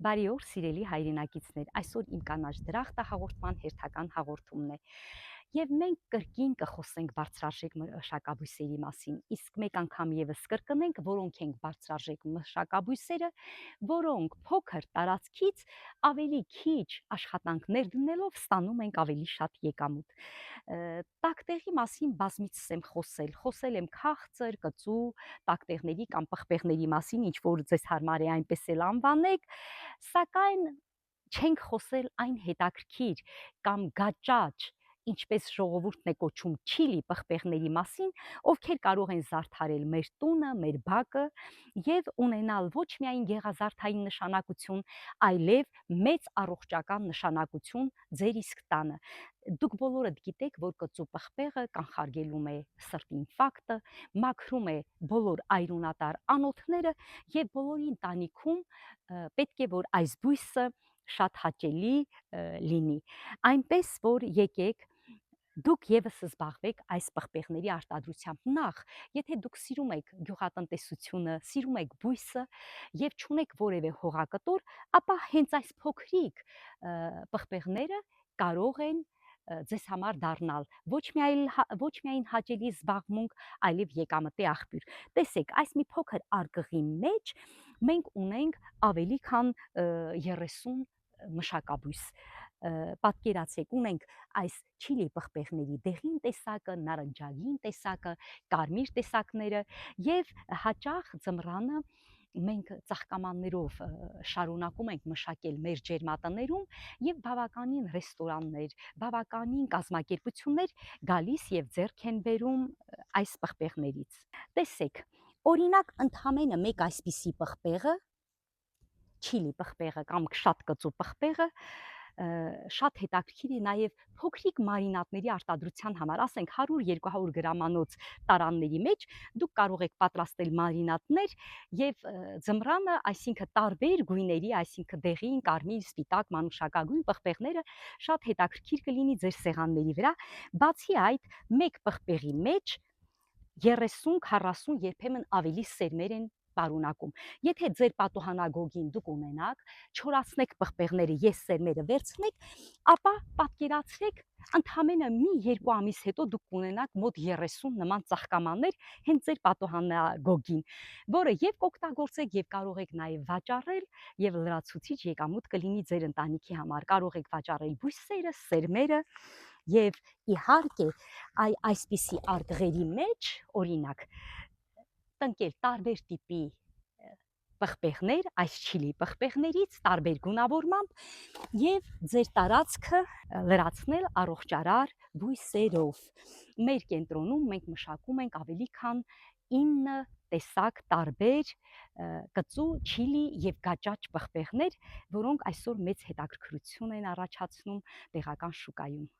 Բարի օր, սիրելի հայրենակիցներ, այսօր իմ կանաչ դրախտը հաղորդման հերթական հաղորդումն է։ Եվ մենք կրկին կխոսենք բարձրարժեք մշակաբույսերի մասին, իսկ մեկ անգամ եւս կրկնենք, որոնք են բարձրարժեք մշակաբույսերը, որոնք փոքր տարածքից ավելի քիչ աշխատանքներ դնելով ստանում ենք ավելի շատ եկամուտ։ Տակտեղի մասին բազմիցս եմ խոսել եմ քաղցր, կծու, տակտեղների կամ պղպեղների մասին, ինչ որ ձեզ հարմար է այնպես էլ անվանեք, սակայն չենք խոսել այն հետաքրքիր կամ գաճաճ, ինչպես ժողովուրդն է կոչում չիլի պղպեղների մասին, ովքեր կարող են զարդարել մեր տունը, մեր բակը եւ ունենալ ոչ միայն գեղազարդային նշանակություն, այլև մեծ առողջական նշանակություն ձեր իսկ տանը։ Դուք բոլորդ գիտեք, որ կծու պղպեղը կանխարգելում է սրտի ինֆարկտը, մաքրում է բոլոր այրունատար անոթները եւ բոլորի ընտանիքում պետք է որ այս բույսը շատ հաճելի լինի, այնպես որ եկեք դուք եւս զբաղվեք այս պղպեղների արտադրությամբ։ Նախ, եթե դուք սիրում եք գյուղատնտեսությունը, սիրում եք բույսը եւ չունեք որևէ հողակտոր, ապա հենց այս փոքրիկ պղպեղները կարող են ձեզ համար դառնալ ոչ միայն հաճելի զբաղմունք, այլև եկամտի աղբյուր։ Տեսեք, այս մի փոքր արկղի մեջ մենք ունենք ավելի քան 30 մշակաբույս։ Պատկերացեք, ունենք այս չիլի պղպեղների դեղին տեսակը, նարնջագին տեսակը, կարմիր տեսակները եւ հաճախ ձմռանը մենք ծաղկամաններով շարունակում ենք մշակել մեր ջերմատներում եւ բավականին ռեստորաններ, բավականին կազմակերպություններ գալիս եւ ձեռք են բերում այս պղպեղներից։ Տեսեք, օրինակ ընդամենը մեկ այսպիսի պղպեղը, չիլի պղպեղը կամ շատ կծու պղպեղը, շատ հետաքրքիր է նաև փոքրիկ մարինատների արտադրության համար, ասենք 100-200 գրամանոց տարանների մեջ դուք կարող եք պատրաստել մարինատներ եւ ձմռանը, այսինքն տարբեր գույների, այսինքն դեղին, կարմիր, սպիտակ, մանուշակագույն պղպեղները շատ հետաքրքիր կլինի ձեր սեղանների վրա, բացի այդ մեկ պղպեղի մեջ 30-40, երբեմն ավելի սերմեր են պարունակում։ Եթե ձեր պատուհանագոգին դուք ունենաք, չորացնեք պղպեղները, ես սերմերը վերցնեք, ապա պատկերացրեք, ընդամենը մի 2 ամիս հետո դուք կունենաք մոտ 30 նման ծաղկամաններ հենց ձեր պատուհանագոգին, որը եւ կօգտագործեք եւ կարող եք նաեւ վաճառել եւ լրացուցիչ եկամուտ կլինի ձեր ընտանիքի համար։ Կարող եք վաճառել բույսերը, սերմերը եւ իհարկե այսպիսի արկղերի մեջ, օրինակ, տնկել տարբեր տիպի պղպեղներ, այս չիլի պղպեղներից տարբեր գունավորմամբ եւ ձեր տարածքը լրացնել առողջարար բույսերով։ Մեր կենտրոնում մենք մշակում ենք ավելի քան 9 տեսակ տարբեր կծու, չիլի եւ գաճաճ պղպեղներ, որոնք այսօր մեծ հետաքրքրություն են առաջացնում տեղական շուկայում։